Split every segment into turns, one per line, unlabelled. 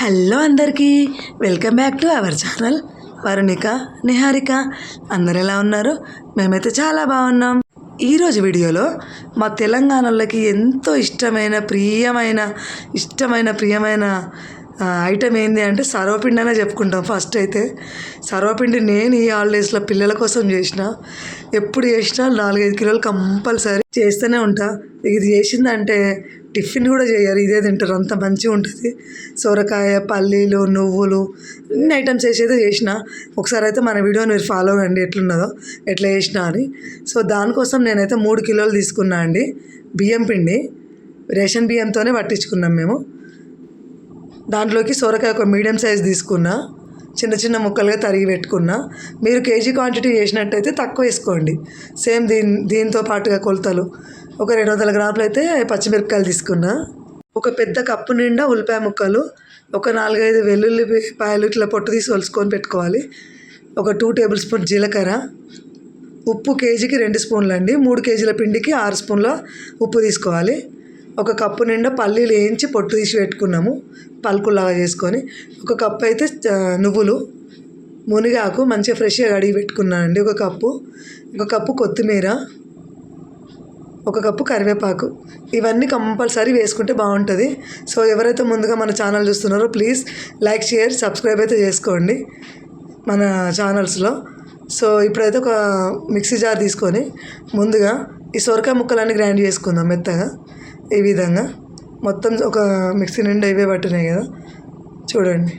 Hello అందరికీ welcome back to our channel Varunika Niharika. అందరు ఎలా ఉన్నారు? మేమైతే చాలా బాగున్నాం. ఈరోజు వీడియోలో మా తెలంగాణలోకి ఎంతో ప్రియమైన ఐటమ్ ఏంది అంటే సర్వపిండి అనే చెప్పుకుంటాం. ఫస్ట్ అయితే సర్వపిండి నేను ఈ హాలిడేస్లో పిల్లల కోసం చేసిన, ఎప్పుడు చేసినా 4-5 కిలోలు కంపల్సరీ చేస్తూనే ఉంటా. ఇది చేసిందంటే టిఫిన్ కూడా చేయరు, ఇదే తింటారు, అంత మంచిగా ఉంటుంది. సొరకాయ, పల్లీలు, నువ్వులు అన్ని ఐటమ్స్ వేసేది చేసిన. ఒకసారి అయితే మన వీడియోని మీరు ఫాలో అవ్వండి ఎట్లున్నదో, ఎట్లా చేసిన అని. సో దానికోసం నేనైతే 3 కిలోలు తీసుకున్నా అండి బియ్యం పిండి. రేషన్ బియ్యంతోనే పట్టించుకున్నాం మేము. దాంట్లోకి సొరకాయ ఒక మీడియం సైజ్ తీసుకున్నా, చిన్న చిన్న ముక్కలుగా తరిగి పెట్టుకున్నా. మీరు కేజీ క్వాంటిటీ చేసినట్టయితే తక్కువ వేసుకోండి. సేమ్ దీంతో పాటుగా కొలతలు ఒక 200 గ్రాములు అయితే పచ్చిమిరపకాయలు తీసుకున్నా. ఒక పెద్ద కప్పు నిండా ఉల్లిపాయ ముక్కలు, ఒక 4-5 వెల్లుల్లిపాయలు ఇట్లా పొట్టు తీసి ఒలుసుకొని పెట్టుకోవాలి. ఒక 2 టేబుల్ స్పూన్ జీలకర్ర, ఉప్పు కేజీకి 2 స్పూన్లు అండి. 3 కేజీల పిండికి 6 స్పూన్ల ఉప్పు తీసుకోవాలి. ఒక కప్పు నిండా పల్లీలు వేయించి పొట్టు తీసి పెట్టుకున్నాము, పలుకులాగా చేసుకొని. ఒక కప్పు అయితే నువ్వులు, మునిగాకు మంచిగా ఫ్రెష్గా కడిగి పెట్టుకున్నాను అండి ఒక కప్పు. ఒక కప్పు కొత్తిమీర, ఒక కప్పు కరివేపాకు. ఇవన్నీ కంపల్సరీ వేసుకుంటే బాగుంటుంది. సో ఎవరైతే ముందుగా మన ఛానల్ చూస్తున్నారో ప్లీజ్ లైక్, షేర్, సబ్స్క్రైబ్ అయితే చేసుకోండి మన ఛానల్స్లో. సో ఇప్పుడైతే ఒక మిక్సీ జార్ తీసుకొని ముందుగా ఈ సొరకాయ ముక్కలన్నీ గ్రైండ్ చేసుకుందాం మెత్తగా. ఈ విధంగా మొత్తం ఒక మిక్సీ నిండా ఇవే పట్టినాయి కదా, చూడండి.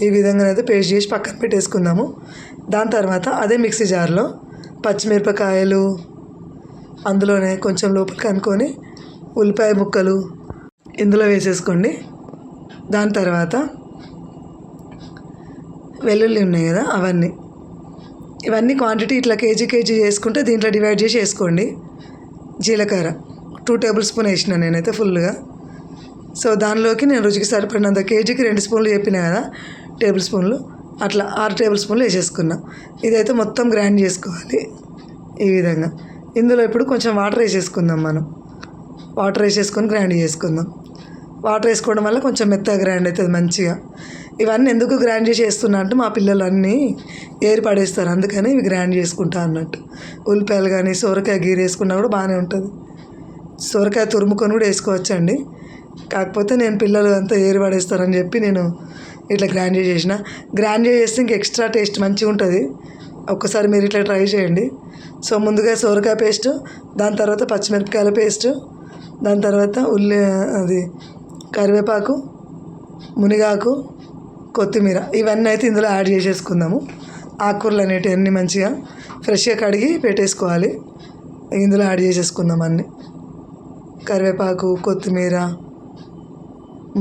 ఈ విధంగా అయితే పేస్ట్ చేసి పక్కన పెట్టేసుకుందాము. దాని తర్వాత అదే మిక్సీ జార్లో పచ్చిమిరపకాయలు, అందులోనే కొంచెం లోపలికి అనుకొని ఉల్లిపాయ ముక్కలు ఇందులో వేసేసుకోండి. దాని తర్వాత వెల్లుల్లి ఉన్నాయి కదా ఇవన్నీ క్వాంటిటీ ఇట్లా కేజీ చేసుకుంటే దీంట్లో డివైడ్ చేసి వేసుకోండి. జీలకర్ర 2 టేబుల్ స్పూన్ వేసిన నేనైతే ఫుల్గా. సో దానిలోకి నేను రుచికి సరిపడినంత, కేజీకి 2 స్పూన్లు చెప్పిన కదా టేబుల్ స్పూన్లు, అట్లా 6 టేబుల్ స్పూన్లు వేసేసుకున్నా. ఇదైతే మొత్తం గ్రైండ్ చేసుకోవాలి ఈ విధంగా. ఇందులో ఇప్పుడు కొంచెం వాటర్ వేసేసుకుందాం. మనం వాటర్ వేసేసుకొని గ్రైండ్ చేసుకుందాం. వాటర్ వేసుకోవడం వల్ల కొంచెం మెత్తగా గ్రైండ్ అవుతుంది మంచిగా. ఇవన్నీ ఎందుకు గ్రైండ్ చేసి వేస్తున్నా అంటే మా పిల్లలు అన్నీ ఏరి పడేస్తారు, అందుకని ఇవి గ్రైండ్ చేసుకుంటా అన్నట్టు. ఉల్లిపాయలు కానీ సొరకాయ గీర వేసుకున్నా కూడా బాగానే ఉంటుంది. సొరకాయ తురుముకొని కూడా వేసుకోవచ్చండి. కాకపోతే నేను పిల్లలు అంతా ఏరి పడేస్తారని చెప్పి నేను ఇట్లా గ్రైండ్ చేసేసిన. గ్రైండ్ చేస్తే ఇంక ఎక్స్ట్రా టేస్ట్ మంచిగా ఉంటుంది. ఒక్కసారి మీరు ఇట్లా ట్రై చేయండి. సో ముందుగా సొరకాయ పేస్ట్, దాని తర్వాత పచ్చిమిరపకాయల పేస్ట్, దాని తర్వాత కరివేపాకు, మునిగాకు, కొత్తిమీర ఇవన్నీ అయితే ఇందులో యాడ్ చేసేసుకుందాము. ఆకుకూరలు అనేటివన్నీ మంచిగా ఫ్రెష్గా కడిగి పెట్టేసుకోవాలి. ఇందులో యాడ్ చేసేసుకుందాం అన్నీ. కరివేపాకు, కొత్తిమీర,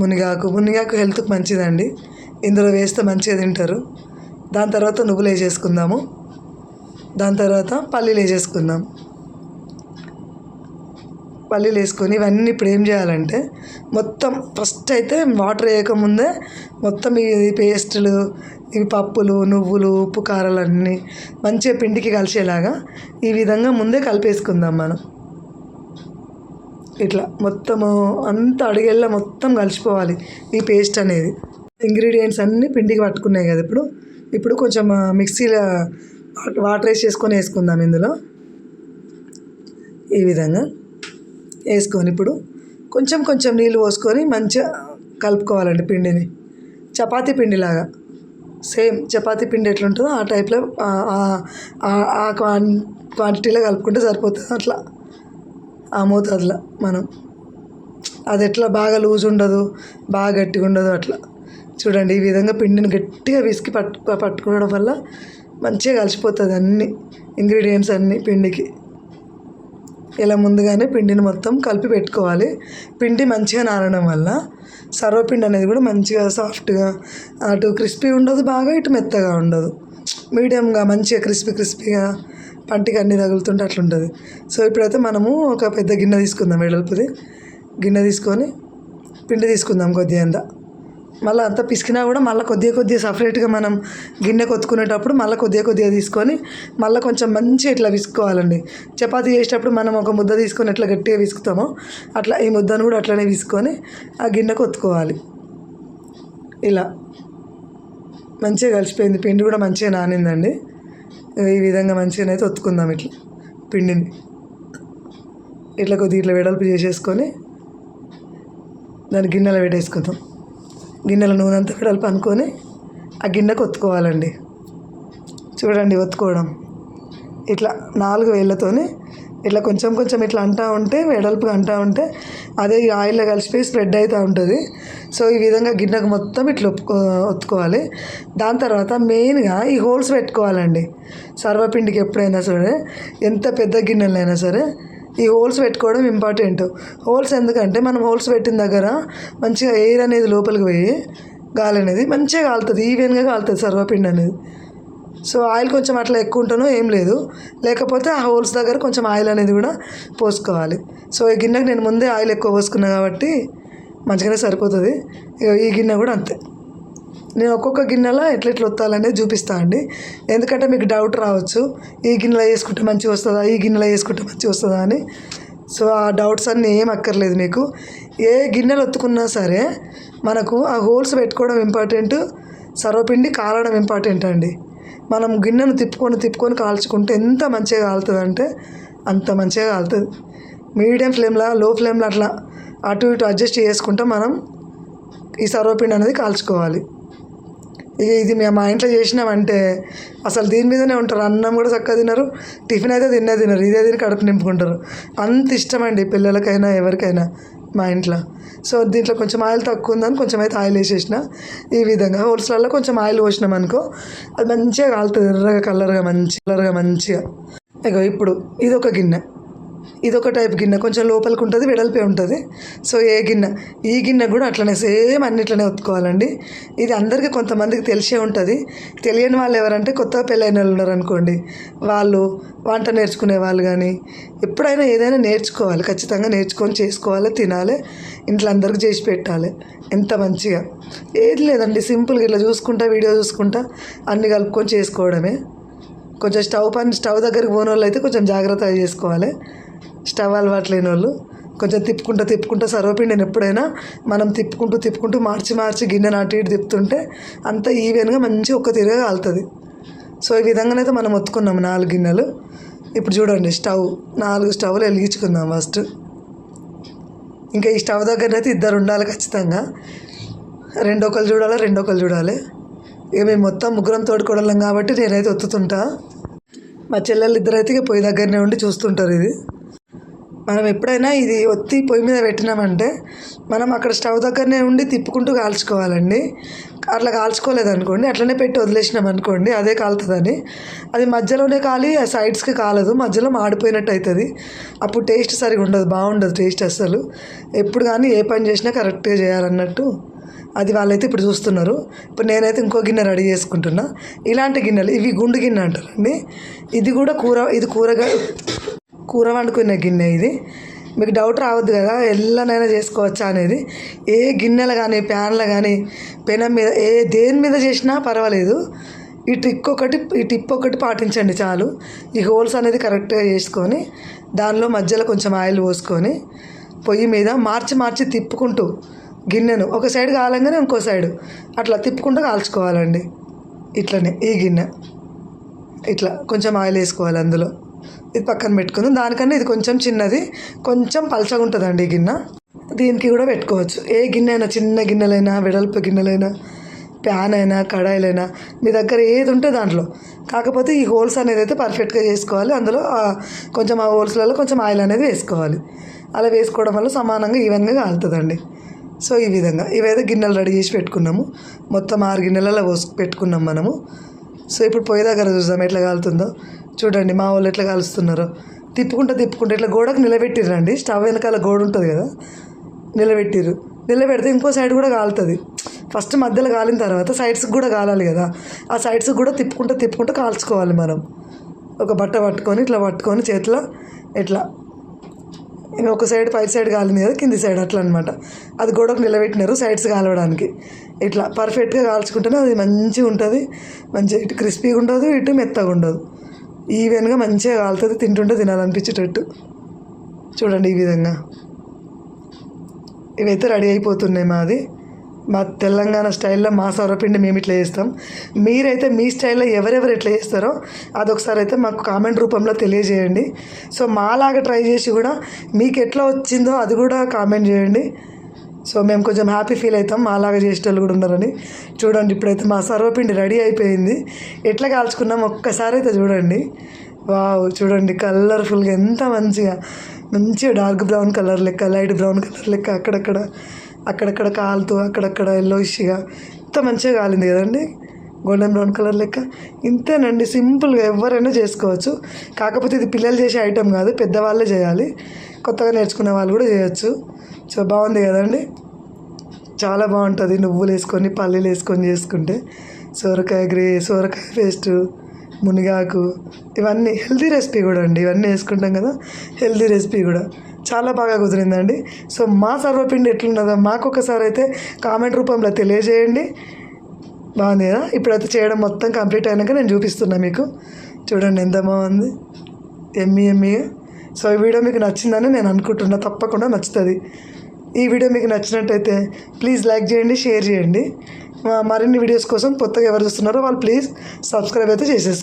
మునిగాకు హెల్త్కి మంచిదండి, ఇందులో వేస్తే మంచిగా తింటారు. దాని తర్వాత నువ్వులు వేసేసుకుందాము. దాని తర్వాత పల్లీలు వేసేసుకుందాం. పల్లీలు వేసుకొని ఇవన్నీ ఇప్పుడు ఏం చేయాలంటే మొత్తం ఫస్ట్ అయితే వాటర్ వేయకముందే మొత్తం ఈ పేస్టులు, ఇవి పప్పులు, నువ్వులు, ఉప్పు, కారాలు అన్నీ మంచిగా పిండికి కలిసేలాగా ఈ విధంగా ముందే కలిపేసుకుందాం మనం. ఇట్లా మొత్తము అంతా అడిగేలా మొత్తం కలిసిపోవాలి ఈ పేస్ట్ అనేది. ఇంగ్రీడియంట్స్ అన్నీ పిండికి పట్టుకున్నాయి కదా. ఇప్పుడు కొంచెం మిక్సీలో వాటర్ వేసుకుందాం ఇందులో. ఈ విధంగా వేసుకొని ఇప్పుడు కొంచెం నీళ్ళు పోసుకొని మంచిగా కలుపుకోవాలండి పిండిని. చపాతీ పిండిలాగా, సేమ్ చపాతీ పిండి ఎట్లుంటుందో ఆ టైప్లో ఆ క్వాంటిటీలో కలుపుకుంటే సరిపోతుంది. అట్లా ఆ మోతాదులో మనం, అది ఎట్లా బాగా లూజ్ ఉండదు, బాగా గట్టిగా ఉండదు. అట్లా చూడండి. ఈ విధంగా పిండిని గట్టిగా విసికి పట్టుకోవడం వల్ల మంచిగా కలిసిపోతుంది అన్ని ఇంగ్రీడియంట్స్ అన్నీ పిండికి. ఇలా ముందుగానే పిండిని మొత్తం కలిపి పెట్టుకోవాలి. పిండి మంచిగా నానడం వల్ల సర్వపిండి అనేది కూడా మంచిగా సాఫ్ట్గా, అటు క్రిస్పీ ఉండదు బాగా, ఇటు మెత్తగా ఉండదు, మీడియంగా మంచిగా క్రిస్పీగా పంటికి అన్నీ తగులుతుంటే అట్లుంటుంది. సో ఇప్పుడైతే మనము ఒక పెద్ద గిన్నె తీసుకుందాం, వెడల్పుది గిన్నె తీసుకొని పిండి తీసుకుందాం కొద్దిగా అంతా. మళ్ళీ అంతా పిసికినా కూడా మళ్ళీ కొద్దిగా సపరేట్గా మనం గిన్నె కొత్తుకునేటప్పుడు మళ్ళీ కొద్దిగా తీసుకొని మళ్ళీ కొంచెం మంచిగా ఇట్లా విసుకోవాలండి. చపాతీ చేసేటప్పుడు మనం ఒక ముద్ద తీసుకొని ఎట్లా గట్టిగా విసుకుతామో అట్లా ఈ ముద్దను కూడా అట్లనే విసుకొని ఆ గిన్నె కొత్తుకోవాలి. ఇలా మంచిగా కలిసిపోయింది. పిండి కూడా మంచిగా నానిందండి. ఈ విధంగా మంచిగానైతే ఒత్తుకుందాం ఇట్లా పిండిని. ఇట్లా కొద్దిగా ఇట్లా వెడల్పు చేసేసుకొని దాన్ని గిన్నెలో పెట్టేసుకుందాం. గిన్నెలో నూనె అంతా వెడల్పు అనుకొని ఆ గిన్నెకు ఒత్తుకోవాలండి. చూడండి ఒత్తుకోవడం ఇట్లా 4 వేళ్ళతోని ఇట్లా కొంచెం కొంచెం ఇట్లా అంటూ ఉంటే వెడల్పుగా అంటూ ఉంటే అదే ఈ ఆయిల్లో కలిసిపోయి స్ప్రెడ్ అవుతూ ఉంటుంది. సో ఈ విధంగా గిన్నెకు మొత్తం ఇట్లా ఒత్తుకోవాలి. దాని తర్వాత మెయిన్గా ఈ హోల్స్ పెట్టుకోవాలండి. సర్వపిండికి ఎప్పుడైనా సరే ఎంత పెద్ద గిన్నెలైనా సరే ఈ హోల్స్ పెట్టుకోవడం ఇంపార్టెంట్. హోల్స్ ఎందుకంటే మనం హోల్స్ పెట్టిన దగ్గర మంచిగా ఎయిర్ అనేది లోపలికి పోయి గాలి అనేది మంచిగా కాలుతుంది, ఈవెన్గా కాలుతుంది సర్వపిండి అనేది. సో ఆయిల్ కొంచెం అట్లా ఎక్కువ ఉంటేనో ఏం లేదు, లేకపోతే ఆ హోల్స్ దగ్గర కొంచెం ఆయిల్ అనేది కూడా పోసుకోవాలి. సో ఈ గిన్నెకి నేను ముందే ఆయిల్ ఎక్కువ పోసుకున్నా కాబట్టి మంచిగానే సరిపోతుంది. ఈ గిన్నె కూడా అంతే. నేను ఒక్కొక్క గిన్నెలో ఎట్లా ఒత్తాలనేది చూపిస్తాను అండి. ఎందుకంటే మీకు డౌట్ రావచ్చు, ఈ గిన్నెలో వేసుకుంటే మంచిగా వస్తుందా, ఈ గిన్నెలో వేసుకుంటే మంచిగా వస్తుందా అని. సో ఆ డౌట్స్ అన్నీ ఏం అక్కర్లేదు మీకు. ఏ గిన్నెలు ఒత్తుకున్నా సరే మనకు ఆ హోల్స్ పెట్టుకోవడం ఇంపార్టెంట్, సర్వపిండి కాలడం ఇంపార్టెంట్ అండి. మనం గిన్నెను తిప్పుకొని కాల్చుకుంటే ఎంత మంచిగా కాలుతుంది అంటే అంత మంచిగా కాలుతుంది. మీడియం ఫ్లేమ్లో, లో ఫ్లేమ్లో అట్లా అటు ఇటు అడ్జస్ట్ చేసుకుంటూ మనం ఈ సర్వపిండి అనేది కాల్చుకోవాలి. ఇది మేము మా ఇంట్లో చేసినామంటే అసలు దీని మీదనే ఉంటారు. అన్నం కూడా చక్కగా తినరు, టిఫిన్ అయితే తినరు, ఇదే తిని కడుపు నింపుకుంటారు. అంత ఇష్టం అండి పిల్లలకైనా ఎవరికైనా మా ఇంట్లో. సో దీంట్లో కొంచెం ఆయిల్ తక్కువ ఉందని కొంచెం అయితే ఆయిల్ వేసేసిన. ఈ విధంగా హోల్స్లలో కొంచెం ఆయిల్ పోసినాం అనుకో అది మంచిగా కాలుతుంది, ఎర్రగా కలర్గా మంచిగా. ఇగో ఇప్పుడు ఇదొక గిన్నె, ఇదొక టైప్ గిన్నె, కొంచెం లోపలికి ఉంటుంది, వెడల్పే ఉంటుంది. సో ఈ గిన్నె కూడా అట్లనే సేమ్ అన్నిట్లనే ఒత్తుకోవాలండి. ఇది అందరికీ కొంతమందికి తెలిసే ఉంటుంది. తెలియని వాళ్ళు ఎవరంటే కొత్తగా పెళ్ళైన వాళ్ళు ఉన్నారనుకోండి, వాళ్ళు వంట నేర్చుకునే వాళ్ళు కానీ ఎప్పుడైనా ఏదైనా నేర్చుకోవాలి, ఖచ్చితంగా నేర్చుకొని చేసుకోవాలి, తినాలి, ఇంట్లో అందరికీ చేసి పెట్టాలి. ఎంత మంచిగా ఏది లేదండి, సింపుల్గా ఇట్లా చూసుకుంటా వీడియో చూసుకుంటా అన్నీ కలుపుకొని చేసుకోవడమే. కొంచెం స్టవ్ దగ్గరికి పోని వాళ్ళు అయితే కొంచెం జాగ్రత్తగా చేసుకోవాలి. స్టవ్ అలవాటు లేని వాళ్ళు కొంచెం తిప్పుకుంటూ సర్వపిండిని ఎప్పుడైనా మనం తిప్పుకుంటూ మార్చి గిన్నె అటు ఇటు తిప్పుతుంటే అంత ఈవెన్గా మంచిగా ఒక్క తీరుగా కాలుతుంది. సో ఈ విధంగానైతే మనం ఒత్తుకున్నాము 4 గిన్నెలు. ఇప్పుడు చూడండి 4 స్టవ్లు వెలిగించుకుందాం ఫస్ట్. ఇంకా ఈ స్టవ్ దగ్గర అయితే 2 ఉండాలి ఖచ్చితంగా. రెండొకరు చూడాలి. ఇక మేము మొత్తం ముగ్గురం తోడుకోవడం కాబట్టి నేనైతే ఒత్తుతుంటా. మా చెల్లెళ్ళు 2 అయితే ఇక పొయ్యి దగ్గరనే ఉండి చూస్తుంటారు. ఇది మనం ఎప్పుడైనా ఇది ఒత్తి పొయ్యి మీద పెట్టినామంటే మనం అక్కడ స్టవ్ దగ్గరనే ఉండి తిప్పుకుంటూ కాల్చుకోవాలండి. అట్లా కాల్చుకోలేదనుకోండి, అట్లనే పెట్టి వదిలేసినాం అనుకోండి అదే కాలుతుందని. అది మధ్యలోనే కాలి ఆ సైడ్స్కి కాలదు, మధ్యలో మాడిపోయినట్టు అవుతుంది. అప్పుడు టేస్ట్ సరిగా ఉండదు, బాగుండదు టేస్ట్ అస్సలు. ఎప్పుడు కానీ ఏ పని చేసినా కరెక్ట్గా చేయాలన్నట్టు అది వాళ్ళైతే ఇప్పుడు చూస్తున్నారు. ఇప్పుడు నేనైతే ఇంకో గిన్నె రెడీ చేసుకుంటున్నా. ఇలాంటి గిన్నెలు ఇవి గుండు గిన్నె అంటారండి. ఇది కూడా కూర వండుకునే గిన్నె. ఇది మీకు డౌట్ రావద్దు కదా ఎల్లనైనా చేసుకోవచ్చా అనేది. ఏ గిన్నెలు కానీ ప్యాన్లు కానీ పెనం మీద దేని మీద చేసినా పర్వాలేదు. ఈ టిప్ ఒకటి పాటించండి చాలు. ఈ హోల్స్ అనేది కరెక్ట్గా చేసుకొని దానిలో మధ్యలో కొంచెం ఆయిల్ పోసుకొని పొయ్యి మీద మార్చి తిప్పుకుంటూ గిన్నెను ఒక సైడ్ కాలంగానే ఇంకో సైడు అట్లా తిప్పుకుంటూ కాల్చుకోవాలండి. ఇట్లనే ఈ గిన్నె ఇట్లా కొంచెం ఆయిల్ వేసుకోవాలి అందులో. ఇది పక్కన పెట్టుకుందాం. దానికన్నా ఇది కొంచెం చిన్నది, కొంచెం పలచగా ఉంటుందండి ఈ గిన్నె. దీనికి కూడా పెట్టుకోవచ్చు. ఏ గిన్నె అయినా, చిన్న గిన్నెలైనా, వెడల్పు గిన్నెలైనా, ప్యాన్ అయినా, కడాయిలైనా మీ దగ్గర ఏది ఉంటే దాంట్లో. కాకపోతే ఈ హోల్స్ అనేది అయితే పర్ఫెక్ట్గా చేసుకోవాలి. అందులో కొంచెం ఆ హోల్స్లలో కొంచెం ఆయిల్ అనేది వేసుకోవాలి. అలా వేసుకోవడం వల్ల సమానంగా ఈవెన్గా కాలుతుందండి. సో ఈ విధంగా ఇవైతే గిన్నెలు రెడీ చేసి పెట్టుకున్నాము. మొత్తం 6 గిన్నెలలో పెట్టుకున్నాం మనము. సో ఇప్పుడు పొయ్యి దగ్గర చూద్దాం ఎట్లా కాలుతుందో. చూడండి మా వాళ్ళు ఎట్లా కాలుస్తున్నారో. తిప్పుకుంటూ ఇట్లా గోడకు నిలబెట్టిర్రండి. స్టవ్ వెనకాల గోడ ఉంటుంది కదా, నిలబెడితే ఇంకో సైడ్ కూడా కాలుతుంది. ఫస్ట్ మధ్యలో కాలిన తర్వాత సైడ్స్కి కూడా కాలాలి కదా, ఆ సైడ్స్కి కూడా తిప్పుకుంటూ కాల్చుకోవాలి మనం. ఒక బట్ట పట్టుకొని ఇట్లా పట్టుకొని చేతిలో ఇట్లా ఇంకా ఒక సైడ్ పై సైడ్ కాలింది కదా, కింది సైడ్ అట్లా అనమాట. అది గోడకు నిలబెట్టినారు సైడ్స్ కాలవడానికి. ఇట్లా పర్ఫెక్ట్గా కాల్చుకుంటేనే అది మంచిగా ఉంటుంది. మంచిగా ఇటు క్రిస్పీగా ఉండదు, ఇటు మెత్తగా ఉండదు, ఈవెన్గా మంచిగా కాలుతుంది. తింటుంటే తినాలనిపించేటట్టు. చూడండి ఈ విధంగా ఇవైతే రెడీ అయిపోతున్నాయి మాది. మా తెలంగాణ స్టైల్లో మా సర్వపిండి మేము ఇట్లా చేస్తాం. మీరైతే మీ స్టైల్లో ఎవరెవరు ఎట్లా చేస్తారో అదొకసారి అయితే మాకు కామెంట్ రూపంలో తెలియజేయండి. సో మాలాగా ట్రై చేసి కూడా మీకు ఎట్లా వచ్చిందో అది కూడా కామెంట్ చేయండి. సో మేము కొంచెం హ్యాపీ ఫీల్ అవుతాం మాలాగా చేసేటోళ్ళు కూడా ఉన్నారని. చూడండి ఇప్పుడైతే మా సర్వపిండి రెడీ అయిపోయింది. ఎట్లా కాల్చుకున్నాం ఒక్కసారి అయితే చూడండి. వావ్, చూడండి కలర్ఫుల్గా ఎంత మంచిగా డార్క్ బ్రౌన్ కలర్ లెక్క, లైట్ బ్రౌన్ కలర్ లెక్క అక్కడక్కడ కాలుతూ అక్కడక్కడ ఎల్లోయిష్గా ఎంత మంచిగా కాలింది కదండి, గోల్డెన్ బ్రౌన్ కలర్ లెక్క. ఇంతేనండి, సింపుల్గా ఎవరైనా చేసుకోవచ్చు. కాకపోతే ఇది పిల్లలు చేసే ఐటెం కాదు, పెద్దవాళ్ళే చేయాలి. కొత్తగా నేర్చుకునే వాళ్ళు కూడా చేయొచ్చు. సో బాగుంది కదండి, చాలా బాగుంటుంది. నువ్వులు వేసుకొని పల్లీలు వేసుకొని చేసుకుంటే సోరకాయ పేస్టు, మునిగాకు, ఇవన్నీ హెల్తీ రెసిపీ కూడా అండి. ఇవన్నీ వేసుకుంటాం కదా, హెల్తీ రెసిపీ కూడా చాలా బాగా కుదిరిందండి. సో మా సర్వపిండి ఎట్లున్నదో మాకు ఒకసారి అయితే కామెంట్ రూపంలో తెలియజేయండి. బాగుంది కదా. ఇప్పుడైతే చేయడం మొత్తం కంప్లీట్ అయినాక నేను చూపిస్తున్నా మీకు. చూడండి ఎంత బాగుంది, ఎమ్మీగా. సో ఈ వీడియో మీకు నచ్చిందని నేను అనుకుంటున్నా, తప్పకుండా నచ్చుతుంది. ఈ వీడియో మీకు నచ్చినట్టయితే ప్లీజ్ లైక్ చేయండి, షేర్ చేయండి. మరిన్ని వీడియోస్ కోసం కొత్తగా ఎవరు చూస్తున్నారో వాళ్ళు ప్లీజ్ సబ్స్క్రైబ్ అయితే చేసేసుకోండి.